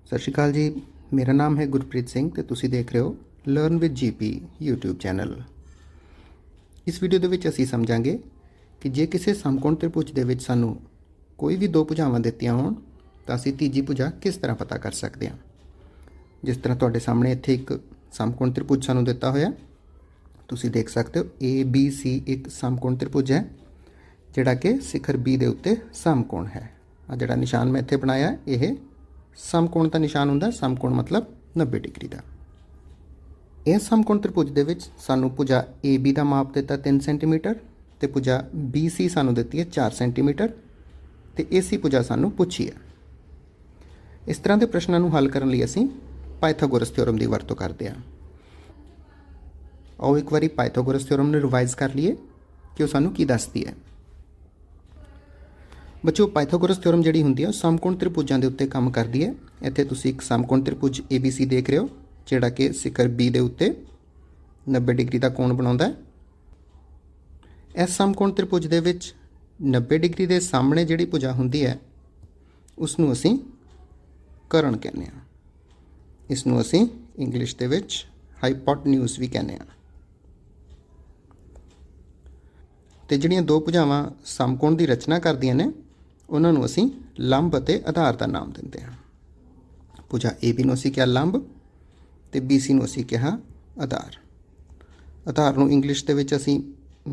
सत श्री अकाल जी। मेरा नाम है गुरप्रीत सिंह तो तुसी देख रहे हो learn with GP YouTube channel. इस वीडियो ਦੇ ਵਿੱਚ ਅਸੀਂ ਸਮਝਾਂਗੇ कि ਜੇ ਕਿਸੇ ਸਮਕੋਣ ਤ੍ਰਿਭੁਜ ਦੇ ਵਿੱਚ ਸਾਨੂੰ ਕੋਈ ਵੀ ਦੋ ਭੁਜਾਵਾਂ ਦਿੱਤੀਆਂ ਹੋਣ ਤਾਂ ਅਸੀਂ ਤੀਜੀ ਭੁਜਾ ਕਿਸ ਤਰ੍ਹਾਂ ਪਤਾ ਕਰ ਸਕਦੇ ਹਾਂ। ਜਿਸ ਤਰ੍ਹਾਂ ਤੁਹਾਡੇ ਸਾਹਮਣੇ ਇੱਥੇ ਇੱਕ ਸਮਕੋਣ ਤ੍ਰਿਭੁਜ ਸਾਨੂੰ ਦਿੱਤਾ ਹੋਇਆ, ਤੁਸੀਂ ਦੇਖ ਸਕਦੇ ਹੋ ABC ਇੱਕ ਸਮਕੋਣ ਤ੍ਰਿਭੁਜ ਹੈ ਜਿਹੜਾ ਕਿ ਸਿਖਰ B ਦੇ ਉੱਤੇ ਸਮਕੋਣ ਹੈ। ਆ ਜਿਹੜਾ ਨਿਸ਼ਾਨ ਮੈਂ ਇੱਥੇ ਬਣਾਇਆ ਇਹ समकोण का निशान होंगे। समकोण मतलब 90 डिग्री का। इस समकोण त्रिभुज के सानू भुजा AB का माप दिता 3 सेंटीमीटर तो भुजा BC सानू दिती है 4 सेंटीमीटर तो AC भुजा सानू पूछी है। इस तरह के प्रश्नों को हल करने लिए असी पाइथागोरस थ्योरम की वरतों करते हैं। आओ एक बार पाइथागोरस थ्योरम ने रिवाइज कर लिए कि वह सानू की दसदी है। बच्चों पाइथागोरस थ्योरम जी होंगी समकोण त्रिभुजों के उत्ते काम करती है। इत्थे तुसीं एक समकोण त्रिभुज ABC देख रहे हो जिहड़ा कि शिखर B के उत्ते 90 डिग्री का कोण बनाउंदा है। इस समकोण त्रिभुज दे विच 90 डिग्री के सामने जिहड़ी भुजा होंदी है उसनूं असीं कर्ण कहने आ। इसनूं असीं इंग्लिश दे विच हाइपोटन्यूज भी कहने आ। ते जिहड़ियां दो भुजावां समकोण की रचना करदियां ने उन्होंने असी लंब और आधार का नाम देंगे हैं। भुजा AB नूं असी क्या लंब तो BC नूं असी क्या आधार। आधार नूं इंग्लिश दे विच असी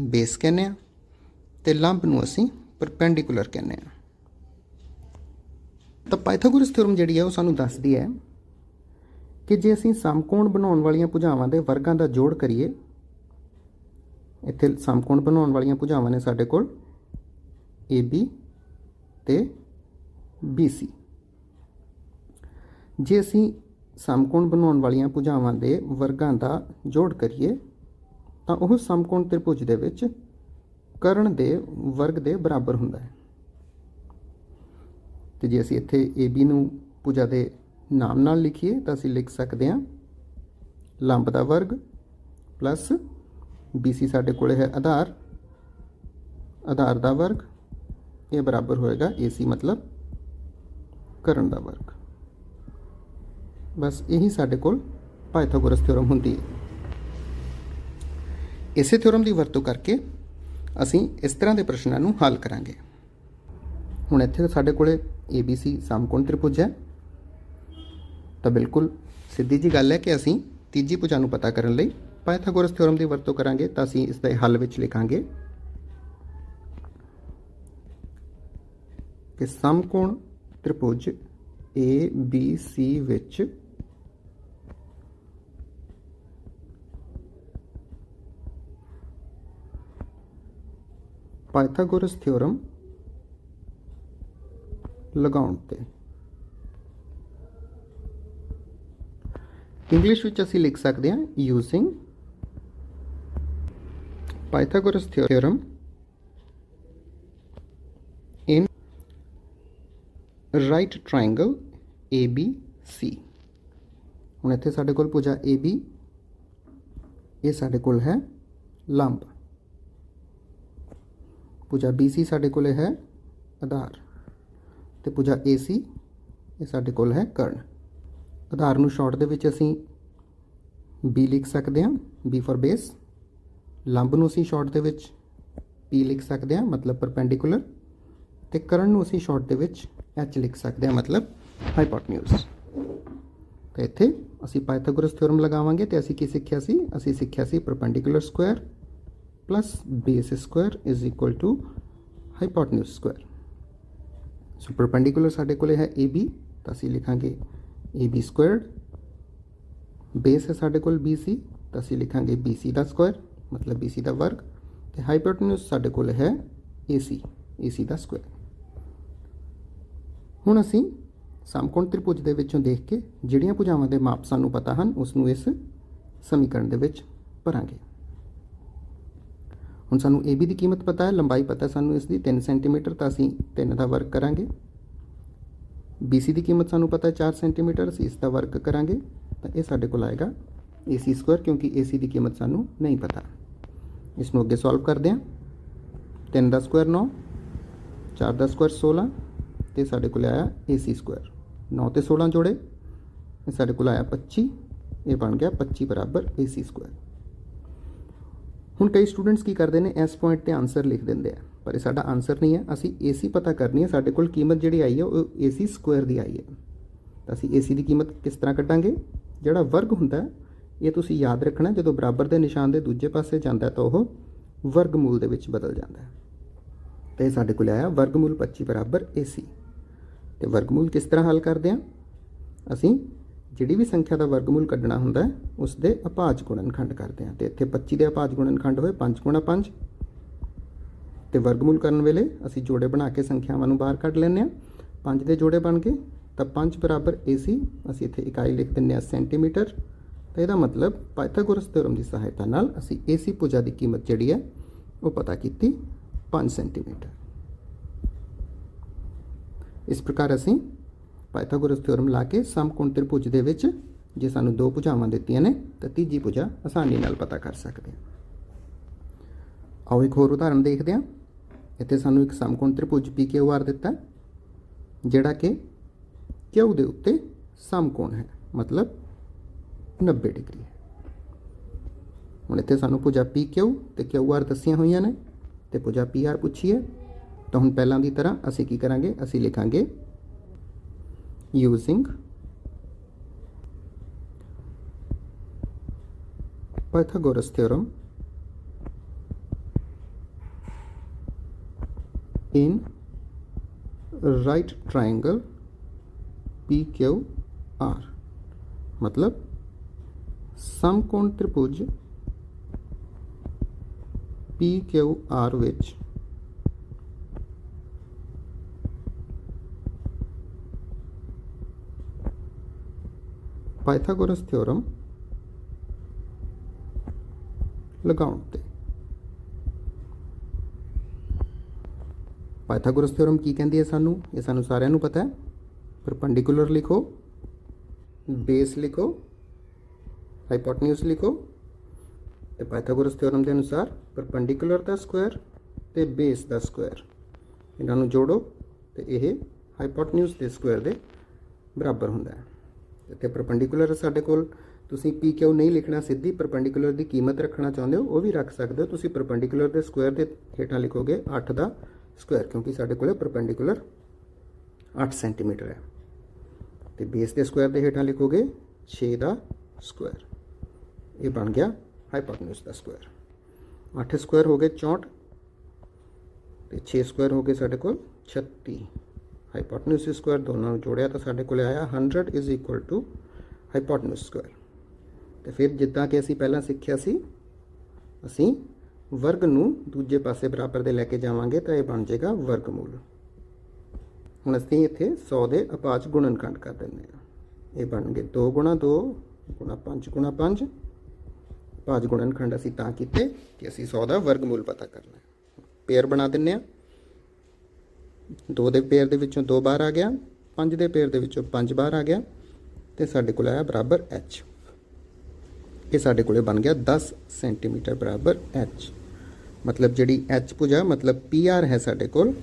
बेस कहने आ ते लंब नूं असी परपेंडिकुलर कहने आ। तो पाइथागोरस थ्योरम जिहड़ी है वो सानूं दसदी है कि जे असी समकोण बनाउण वालीआं भुजावां दे वर्गां दा जोड़ करिए। इत्थे समकोण बनाउण वालीआं भुजावां ने साडे कोल AB ते BC। जे असी समकोण बनाउण वालीआं भुजावां दे वर्गां दा जोड़ करिए तां ओह समकोण त्रिभुज दे विच कर्ण दे वर्ग दे बराबर हुंदा है। ते जे असी इत्थे AB नूं भुजा दे नाम नाल लिखीए तां असी लिख सकदे हां लंब दा वर्ग प्लस BC साडे कोले है आधार, आधार दा वर्ग ये बराबर होएगा AC मतलब कर्ण दा वर्ग। बस यही साडे कोल पाइथागोरस थ्योरम हुंदी है। इसे थ्योरम की वरतों करके असी इस तरह के प्रश्नों को हल करांगे। हुण इत्थे साडे कोले ABC समकोण त्रिभुज है तो बिल्कुल सीधी जी गल है कि असी तीजी भुजा नूं पता करने लई पाइथागोरस थ्योरम की वरतों करांगे। तो असी इसके हल विच लिखांगे कि समकोण त्रिभुज ABC विच पाइथागोरस थ्योरम लगाउण ते इंग्लिश विच असीं लिख सकते हैं using Pythagoras theorem in right triangle ABC। हुण इत्थे साडे कोल भुजा AB ये साडे कोल है लंब, भुजा BC साडे कोल है आधार ते भुजा AC ये साडे कोल है कर्ण। आधार नूं शॉर्ट दे विच असीं B लिख सकते हैं B फॉर बेस। लंब नूं असीं शॉर्ट दे विच P लिख सकते हैं मतलब परपेंडिकुलर ते कर्ण नूं असीं शॉर्ट दे विच H लिख सकते हैं मतलब हाइपोटन्यूज। तो इत्थे असीं पाइथागोरस थ्योरम लगावांगे तो असीं की सिक्ख्या सी? असीं सिक्ख्या सी perpendicular square plus base square is equal to hypotenuse square. So perpendicular साडे कोले है AB तो असीं लिखांगे AB स्क्वायर्ड। बेस है साडे कोल BC तो असीं लिखांगे BC दा स्क्वायर मतलब BC दा वर्ग ते हाइपोटन्यूज साडे कोल है AC दा स्क्वायर। हुण असीं समकोण त्रिभुज दे विचों देख के जिहड़ियां भुजावां दे माप सानूं पता हन उसनूं इस समीकरण दे विच भरांगे। हुण सानूं AB की कीमत पता है, लंबाई पता है सानूं इसकी 3 सेंटीमीटर तो असीं 3 का वर्ग करांगे। BC की कीमत सानूं पता है 4 सेंटीमीटर, असीं इसका वर्ग करांगे तो यह साडे कोल आएगा AC स्क्वायर क्योंकि AC की कीमत सानूं नहीं पता। इसनूं अगे सॉल्व करदे हां 3 का स्क्वायर 9, 4 का स्क्वायर 16 तो साढ़े को आया AC स्क्वायर 9 तो 16 जोड़े साढ़े कोल आया 25, ये बन गया 25 बराबर AC स्क्वायर। हुण कई स्टूडेंट्स की करते हैं इस पॉइंट पर आंसर लिख देंगे हैं, पर यह साडा आंसर नहीं है। असी AC पता करनी है, साडे कोल कीमत जिहड़ी आई है वो AC स्क्वायर की आई है। तो असी AC की कीमत किस तरह कड्डांगे, जिहड़ा वर्ग हुंदा है ये तुसीं याद रखना, जो बराबर के निशान के दूजे पासे जाता है तो वह वर्गमूल दे विच बदल जाता है। तो यह साडे कोल आया वर्गमूल 25 बराबर AC। तो वर्गमूल किस तरह हल करते हैं, असी जिहड़ी भी संख्या का वर्गमूल कड्ढना हुंदा है उसके अभाज गुणनखंड करते हैं। तो इत्थे 25 के अभाज गुणनखंड होए 5 गुणा 5। तो वर्गमूल करन वेले असी जोड़े बना के संख्यावां नूं बाहर कढ लैंदे हां। 5 के जोड़े बन गए तो 5 बराबर AC, असी इत्थे इकाई लिख दिंदे हां सेंटीमीटर। तो यदा मतलब पाइथागोरस थ्योरम की सहायता नाल असी AC भुजा की कीमत जिहड़ी है वो पता की 5 सेंटीमीटर। इस प्रकार असी पाइथागोरस थ्योरम ला के समकोण त्रिभुज दे विच जे सानू दो भुजावां दित्तियां ने तो तीजी भुजा आसानी नाल पता कर सकते हैं। आओ एक होर उदाहरण देखते हैं। इत्थे सानू एक समकोण त्रिभुज PQR दिता है, जिहड़ा कि क्यू दे उत्ते समकोण है, मतलब 90 डिग्री है। हुण इत्थे सानू भुजा PQ ते QR दसियां होईयां ने ते भुजा PR पुछी है। तो हुण पहलां दी तरह असीं की करांगे, असीं लिखांगे using Pythagoras theorem in right triangle PQR, मतलब समकोण त्रिभुज PQR विच पाइथागोरस थ्योरम लगाउण ते। पाइथागोरस थ्योरम की कहंदी है सानू, ये सानू सारिਆਂ ਨੂੰ पता है। परपेंडिकुलर लिखो, बेस लिखो, हाइपोटेन्यूज लिखो। तो पाइथागोरस थ्योरम के अनुसार परपेंडिकुलर का स्क्वायर तो बेस का स्क्वायर इन्हों जोड़ो तो यह हाइपोटेन्यूज के स्क्वायर के बराबर होंदा है। इत्थे परपेंडिकुलर साडे कोल तुसीं PQ नहीं लिखना, सीधी परपेंडिकुलर की कीमत रखना चाहते हो वो भी रख सकते हो। तुसीं परपेंडिकुलर के स्क्वायर के हेठां लिखोगे 8 का स्क्वायर, क्योंकि साडे कोल परपेंडिकुलर 8 सेंटीमीटर है। तो बेस के स्क्वायर के हेठां लिखोगे 6 का स्क्वायर, ये बन गया हाइपोटेन्यूज का स्क्वायर। 8 स्क्वायर हो गए 64, तो 6 स्क्वायर हो गए साडे कोल 36। हाइपोटेन्यूज स्क्वायर दोनों जोड़िया तो साडे कोल आया 100 is equal to hypotenuse square. तो फिर जिद्दां कि असीं पहलां सिक्ख्या सी, असीं वर्ग नूं दूजे पासे बराबर दे लैके जावांगे तो यह बन जाएगा वर्गमूल। हुण असीं इत्थे 100 के अभाज गुणनखंड कर दिंदे हां। ये बन गए 2 गुणा 2 गुणा 5 गुणा 5। अभाज गुणनखंड असीं तां कीते कि असीं 100 का वर्गमूल पता करना है। पेयर बना दिंदे हां। 2 के पेयर के विचों 2 बाहर आ गया, 5 के पेयर के विचों 5 बाहर आ गया, तो साडे कोल आया बराबर H। ये साडे कोले बन गया 10 सेंटीमीटर बराबर H। मतलब जिहड़ी H भुजा मतलब PR है साडे कोल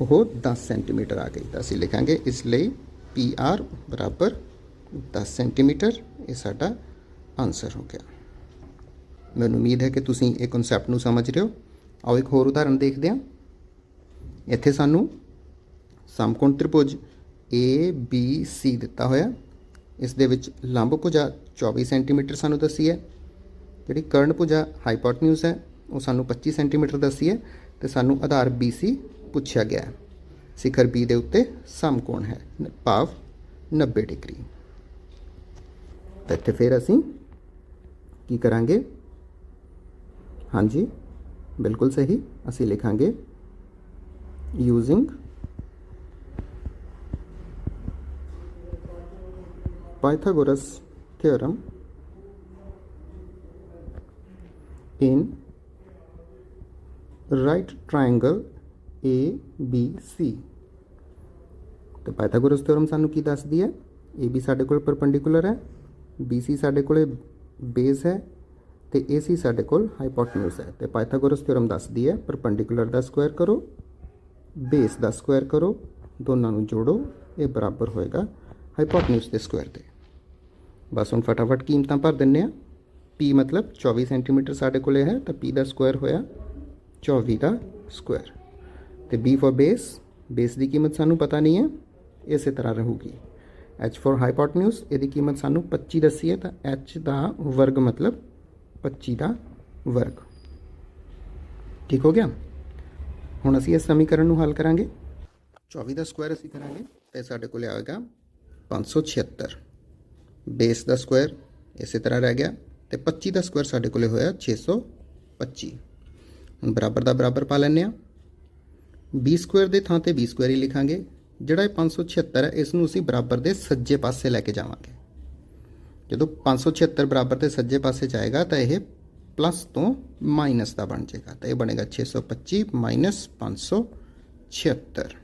वो 10 सेंटीमीटर आ गई। तो असीं लिखांगे इसलिए PR बराबर 10 सेंटीमीटर। ये साडा आंसर हो गया। मैनूं उम्मीद है कि तुसीं इस कॉन्सैप्ट नूं समझ रहे हो। आओ एक होर उदाहरण देखते हैं। इत्थे सानू समकोण त्रिभुज ABC दिता होया, इस दे विच लंब भुजा 24 सेंटीमीटर सानू दसी है, जिहड़ी कर्ण भुजा हाइपोटेन्यूज है वो सानू 25 सेंटीमीटर दसी है, तो सानू आधार BC पूछा गया है। शिखर B दे उत्ते समकोण है भाव 90 डिग्री। तो इत्थे फिर असीं की करांगे, हाँ जी बिल्कुल सही, असीं लिखांगे using Pythagoras theorem in right triangle ABC। तो पाइथागोरस थ्योरम सानू की दसदी है, AB साडे कोल परपेंडिकुलर है, BC साडे कोले बेस है, तो AC साडे कोल हाइपोटेन्यूज है। तो पाइथागोरस थ्योरम दसदी है परपेंडिकुलर का स्क्वायर करो, बेस का स्क्वायर करो, दोनों जोड़ो, ये बराबर होएगा ਹਾਈਪੋਟਨਿਊਸ ਦੇ ਸਕੁਆਇਰ ਤੇ। बस हुण फटाफट कीमतां भर दिंदे आ। पी मतलब 24 सेंटीमीटर साढ़े कोले है, तो पी का स्क्वायर होया 24 का स्क्वायर। तो बी फॉर बेस, बेस की कीमत सानू पता नहीं है, इस तरह रहूगी। एच फॉर हाईपोटन्यूज, ये कीमत सानू 25 दसी है, तो एच का वर्ग मतलब 25 का वर्ग। ठीक हो गया। हुण असीं इस समीकरण नूं हल करांगे। 24 का स्क्वायर असीं करांगे तो साढ़े कोले आएगा 576। बेस का स्क्वायर इस तरह रह गया, तो 25 का स्क्वायर साढ़े कोले होया 625। हम बराबर का बराबर पा लैंने आ। बी स्क्वायर के थां ते बी स्क्वायर ही लिखांगे। जिहड़ा 576 है इसनूं असीं बराबर के सज्जे पासे लैके जावांगे। जो 576 बराबर के सज्जे पासे जाएगा तो यह प्लस तो माइनस का बन जाएगा, तो यह बनेगा 625 माइनस 576।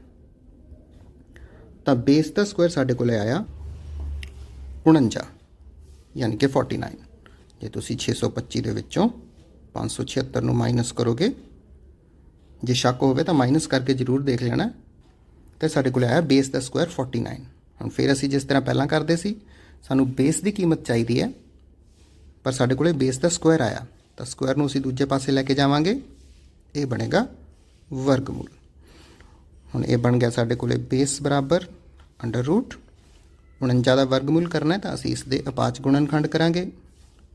तो बेस का स्क्वायर साढ़े कोले आया 49, यानी कि 49। जे तुसी 625 दे विचों 576 नूं माइनस करोगे, जे शक होवे तो माइनस करके जरूर देख लेना। तो साढ़े कोल आया बेस का स्क्वायर 49। हम फिर असी जिस तरह पहला करते सी, सानू बेस की कीमत चाहिए है, पर साढ़े कोल बेस का स्क्वायर आया, तो स्क्वायर नूं असी दूजे पासे लैके जावांगे, ये बनेगा वर्गमूल। हुण ये बन गया साढ़े कोल बेस बराबर अंडर रूट 49 का वर्गमूल करना है, तो असी इसके अपाच गुणनखंड करांगे।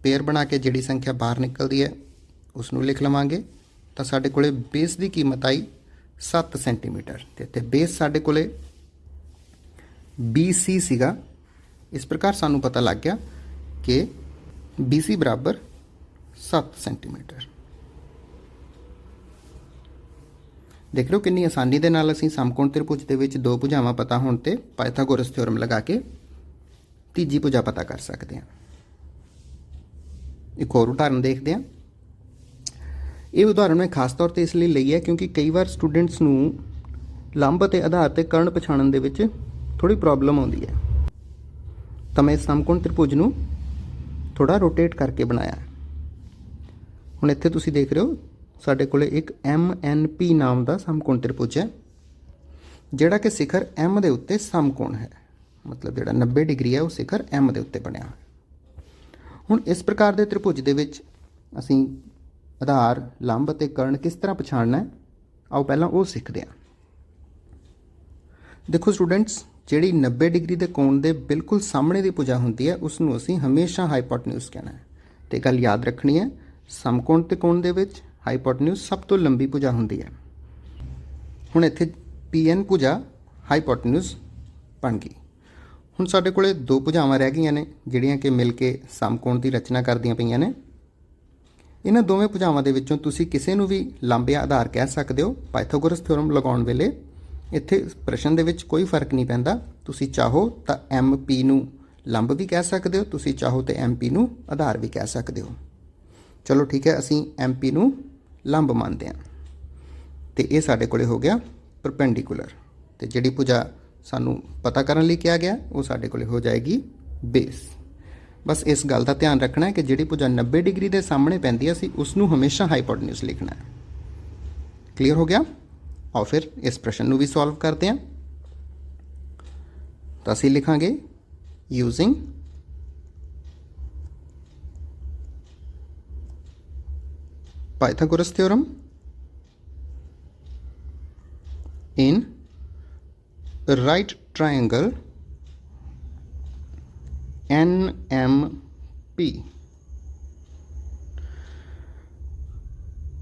पेयर बना के जिहड़ी संख्या बाहर निकलती है उसनूं लिख लवांगे। तो साढ़े कोले बेस की कीमत आई 7 सेंटीमीटर। तो इत्थे बेस साढ़े कोले BC सीगा। इस प्रकार सानू पता लग गया कि BC बराबर 7 सेंटीमीटर। देख रहे हो कितनी आसानी दे नाल असीं समकोण त्रिभुज दे विच दो भुजावां पता होण ते पाइथागोरस थ्योरम लगा के तीजी भुजा पता कर सकते हैं। एक और उदाहरण देखते हैं। ये उदाहरण मैं खास तौर पर इसलिए लई है क्योंकि कई बार स्टूडेंट्स नूं लंब ते आधार ते कर्ण पछाणन दे विच थोड़ी प्रॉब्लम आउंदी है, तो मैं इस समकोण त्रिभुज नूं थोड़ा रोटेट करके बनाया। हुण इत्थे तुसीं देख रहे हो साढ़े कोले एक MNP नाम का समकोण त्रिभुज है, जिहड़ा कि शिखर M दे उत्ते समकोण है, मतलब जिहड़ा 90 डिग्री है वो शिखर M दे उत्ते बनिया है। हुण इस प्रकार के त्रिभुज दे विच असीं आधार लंब ते कर्ण किस तरह पछाणना है, आओ पहला वो सीखते हैं। देखो स्टूडेंट्स, जिहड़ी 90 डिग्री के कोण के बिल्कुल सामने की भुजा होंदी है उसनूं असीं हमेशा हाईपोटन्यूज कहना है। तो गल याद रखनी है, समकोण ते कोण दे विच हाईपोटन्यूज सब तो लंबी भुजा होंदी है। हुण इत्थे PN भुजा हाईपोटन्यूज बन गई। हुण साडे कोले दो भुजावां रह गईयां ने जिहड़ियां कि मिल के समकोण की रचना करदियां पईयां ने। इन्हां दोवें भुजावां दे विचों तुसीं किसी नूं भी लंब या आधार कह सकदे हो। पाइथागोरस थ्योरम लगाउण वेले इत्थे प्रश्न दे विच कोई फर्क नहीं पैंदा। तुसीं चाहो तो MP नूं लंब भी कह सकदे हो, तुसीं चाहो तो MP नूं आधार भी कह सकदे हो। चलो ठीक है, असीं MP नूं लंब मानते हैं। तो ये साढ़े कोले हो गया परपेंडिकुलर। तो जिहड़ी भुजा सानू पता करने लई कहा गया वो साढ़े कोले हो जाएगी बेस। बस इस गल का ध्यान रखना है कि जिहड़ी भुजा 90 डिग्री के सामने पैंदी है असीं उसनूं हमेशा हाईपोटन्यूज लिखना है। क्लीयर हो गया। और फिर इस प्रश्न नूं भी सॉल्व करते हैं। तो असीं लिखांगे using Pythagoras theorem in right triangle NMP।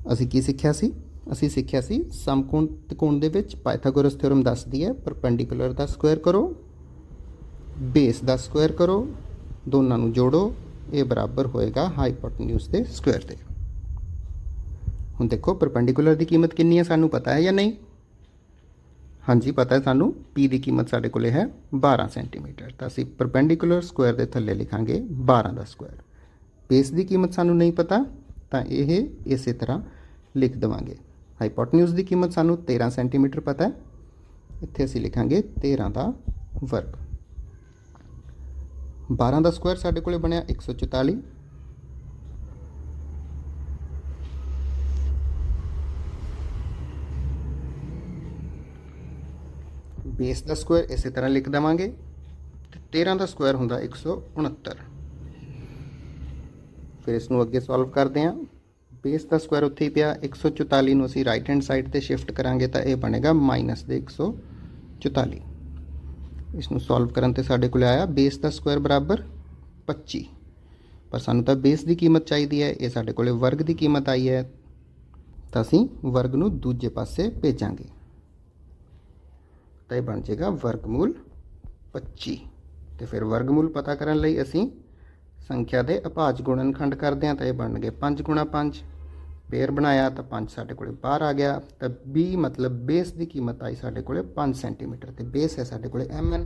असी की सीखिया सी? असी सीखिया सी समकोण त्रिकोण दे विच पाइथागोरस थ्योरम दसदी है परपेंडिकुलर का स्क्वायर करो, बेस का स्क्वायर करो, दोनों नूं जोड़ो, ये बराबर होएगा हाईपोटन्यूज के स्क्वायर के। हुण देखो परपेंडिकुलर की कीमत कितनी है सानू पता है या नहीं? हाँ जी पता है सानू। P की कीमत साढ़े कोले है 12 सेंटीमीटर। तो असीं परपेंडिकुलर स्क्वायर के थल्ले लिखांगे 12 का स्क्वायर। बेस की कीमत सानू नहीं पता तो ये इस तरह लिख देवांगे। हाईपोटन्यूज की कीमत सानू 13 सेंटीमीटर पता है, इत्थे असीं लिखांगे 13 का वर्ग। 12 का स्क्वायर साढ़े कोले बनिया 144। बेस का स्क्वायर इस तरह लिख देवांगे, 13 ਦਾ ਸਕੁਆਇਰ ਹੁੰਦਾ 169। ਫਿਰ ਇਸ ਨੂੰ ਅੱਗੇ ਸੋਲਵ ਕਰਦੇ ਹਾਂ। ਬੇਸ ਦਾ ਸਕੁਆਇਰ ਉੱਥੇ ਹੀ ਪਿਆ, 144 ਨੂੰ ਅਸੀਂ ਰਾਈਟ ਹੈਂਡ ਸਾਈਡ ਤੇ ਸ਼ਿਫਟ ਕਰਾਂਗੇ ਤਾਂ ਇਹ ਬਣੇਗਾ ਮਾਈਨਸ ਦੇ 144। ਇਸ ਨੂੰ ਸੋਲਵ ਕਰਨ ਤੇ ਸਾਡੇ ਕੋਲ ਆਇਆ ਬੇਸ ਦਾ ਸਕੁਆਇਰ ਬਰਾਬਰ 25, ਪਰ ਸਾਨੂੰ ਤਾਂ ਬੇਸ ਦੀ ਕੀਮਤ ਚਾਹੀਦੀ ਹੈ, ਇਹ ਸਾਡੇ ਕੋਲੇ ਵਰਗ ਦੀ ਕੀਮਤ ਆਈ ਹੈ ਤਾਂ ਅਸੀਂ ਵਰਗ ਨੂੰ ਦੂਜੇ ਪਾਸੇ ਭੇਜਾਂਗੇ ਤਾਂ ਇਹ ਬਣ ਜਾਏਗਾ ਵਰਗਮੂਲ 25। ਤੇ ਫਿਰ ਵਰਗਮੂਲ ਪਤਾ ਕਰਨ ਲਈ ਅਸੀਂ ਸੰਖਿਆ ਦੇ ਅਭਾਜ ਗੁਣਨਖੰਡ ਕਰਦੇ ਹਾਂ ਤਾਂ ਇਹ ਬਣ ਗਏ 5 ਗੁਣਾ 5। ਪੇਰ ਬਣਾਇਆ ਤਾਂ 5 ਸਾਡੇ ਕੋਲੇ ਬਾਹਰ ਆ ਗਿਆ ਤਾਂ b ਮਤਲਬ ਬੇਸ ਦੀ ਕੀਮਤ ਆਈ ਸਾਡੇ ਕੋਲੇ 5 ਸੈਂਟੀਮੀਟਰ ਤੇ ਬੇਸ ਹੈ ਸਾਡੇ ਕੋਲੇ mn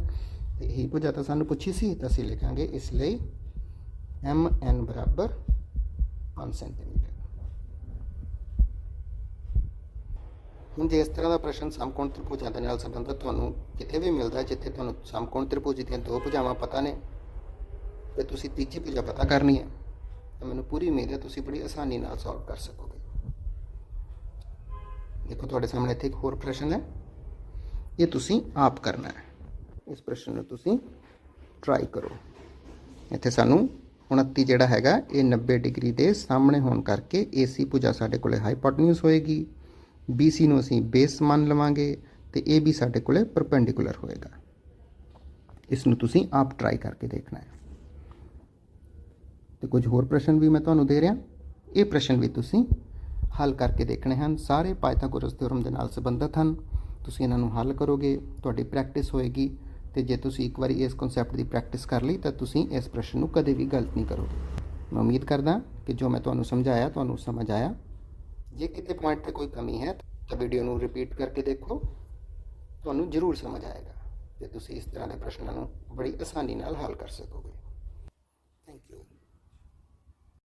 ਤੇ ਇਹੀ ਭੁਜਾ ਤਾਂ ਸਾਨੂੰ ਪੁੱਛੀ ਸੀ ਤਾਂ ਅਸੀਂ ਲਿਖਾਂਗੇ ਇਸ ਲਈ mn ਬਰਾਬਰ 5 ਸੈਂਟੀਮੀਟਰ। ਹੁਣ ਜੇ ਇਸ ਤਰ੍ਹਾਂ ਦਾ ਪ੍ਰਸ਼ਨ ਸਮਕੋਣ ਤ੍ਰਿਭੁਜਾਂ ਦੇ ਨਾਲ ਸੰਬੰਧਿਤ ਤੁਹਾਨੂੰ ਕਿਤੇ ਵੀ ਮਿਲਦਾ ਜਿੱਥੇ ਤੁਹਾਨੂੰ ਸਮਕੋਣ ਤ੍ਰਿਭੁਜ ਦੀਆਂ ਦੋ ਭੁਜਾਵਾਂ ਪਤਾ ਨੇ ਤੇ ਤੁਸੀਂ ਤੀਜੀ ਭੁਜਾ ਪਤਾ ਕਰਨੀ ਹੈ ਤਾਂ ਮੈਨੂੰ ਪੂਰੀ ਉਮੀਦ ਹੈ ਤੁਸੀਂ ਬੜੀ ਆਸਾਨੀ ਨਾਲ ਸੋਲਵ ਕਰ ਸਕੋਗੇ। ਦੇਖੋ ਤੁਹਾਡੇ ਸਾਹਮਣੇ ਇੱਥੇ ਇੱਕ ਹੋਰ ਪ੍ਰਸ਼ਨ ਹੈ, ਇਹ ਤੁਸੀਂ ਆਪ ਕਰਨਾ ਹੈ। ਇਸ ਪ੍ਰਸ਼ਨ ਨੂੰ ਤੁਸੀਂ ਟਰਾਈ ਕਰੋ। ਇੱਥੇ ਸਾਨੂੰ 29 ਜਿਹੜਾ ਹੈਗਾ ਇਹ 90 ਡਿਗਰੀ ਦੇ ਸਾਹਮਣੇ ਹੋਣ ਕਰਕੇ AC ਭੁਜਾ ਸਾਡੇ ਕੋਲੇ ਹਾਈਪੋਟਨਿਊਸ ਹੋਏਗੀ, BC ਨੂੰ ਅਸੀਂ ਬੇਸ ਮੰਨ ਲਵਾਂਗੇ ਤੇ AB ਸਾਡੇ ਕੋਲੇ ਪਰਪੈਂਡੀਕੂਲਰ ਹੋਏਗਾ। ਇਸ ਨੂੰ ਤੁਸੀਂ ਆਪ ਟਰਾਈ ਕਰਕੇ ਦੇਖਣਾ ਹੈ। ਤੇ ਕੁਝ ਹੋਰ ਪ੍ਰਸ਼ਨ ਵੀ ਮੈਂ ਤੁਹਾਨੂੰ ਦੇ ਰਿਹਾ, ਇਹ ਪ੍ਰਸ਼ਨ ਵੀ ਤੁਸੀਂ ਹੱਲ ਕਰਕੇ ਦੇਖਣੇ ਹਨ। ਸਾਰੇ ਪਾਇਥਾਗੋਰਸ ਥਿਓਰਮ ਦੇ ਨਾਲ ਸੰਬੰਧਿਤ ਹਨ। ਤੁਸੀਂ ਇਹਨਾਂ ਨੂੰ ਹੱਲ ਕਰੋਗੇ, ਤੁਹਾਡੀ ਪ੍ਰੈਕਟਿਸ ਹੋਏਗੀ ਤੇ ਜੇ ਤੁਸੀਂ ਇੱਕ ਵਾਰੀ ਇਸ ਕਨਸੈਪਟ ਦੀ ਪ੍ਰੈਕਟਿਸ ਕਰ ਲਈ ਤਾਂ ਤੁਸੀਂ ਇਸ ਪ੍ਰਸ਼ਨ ਨੂੰ ਕਦੇ ਵੀ ਗਲਤ ਨਹੀਂ ਕਰੋਗੇ। ਮੈਂ ਉਮੀਦ ਕਰਦਾ ਕਿ ਜੋ ਮੈਂ ਤੁਹਾਨੂੰ ਸਮਝਾਇਆ ਤੁਹਾਨੂੰ ਸਮਝ ਆਇਆ। ਜੇ ਕਿਤੇ ਪੁਆਇੰਟ ਤੇ ਕੋਈ ਕਮੀ ਹੈ ਤਾਂ ਵੀਡੀਓ ਨੂੰ ਰਿਪੀਟ ਕਰਕੇ ਦੇਖੋ, ਤੁਹਾਨੂੰ ਜ਼ਰੂਰ ਸਮਝ ਆਏਗਾ ਤੇ ਤੁਸੀਂ ਇਸ ਤਰ੍ਹਾਂ ਦੇ ਪ੍ਰਸ਼ਨਾਂ ਨੂੰ ਬੜੀ ਆਸਾਨੀ ਨਾਲ ਹੱਲ ਕਰ ਸਕੋਗੇ।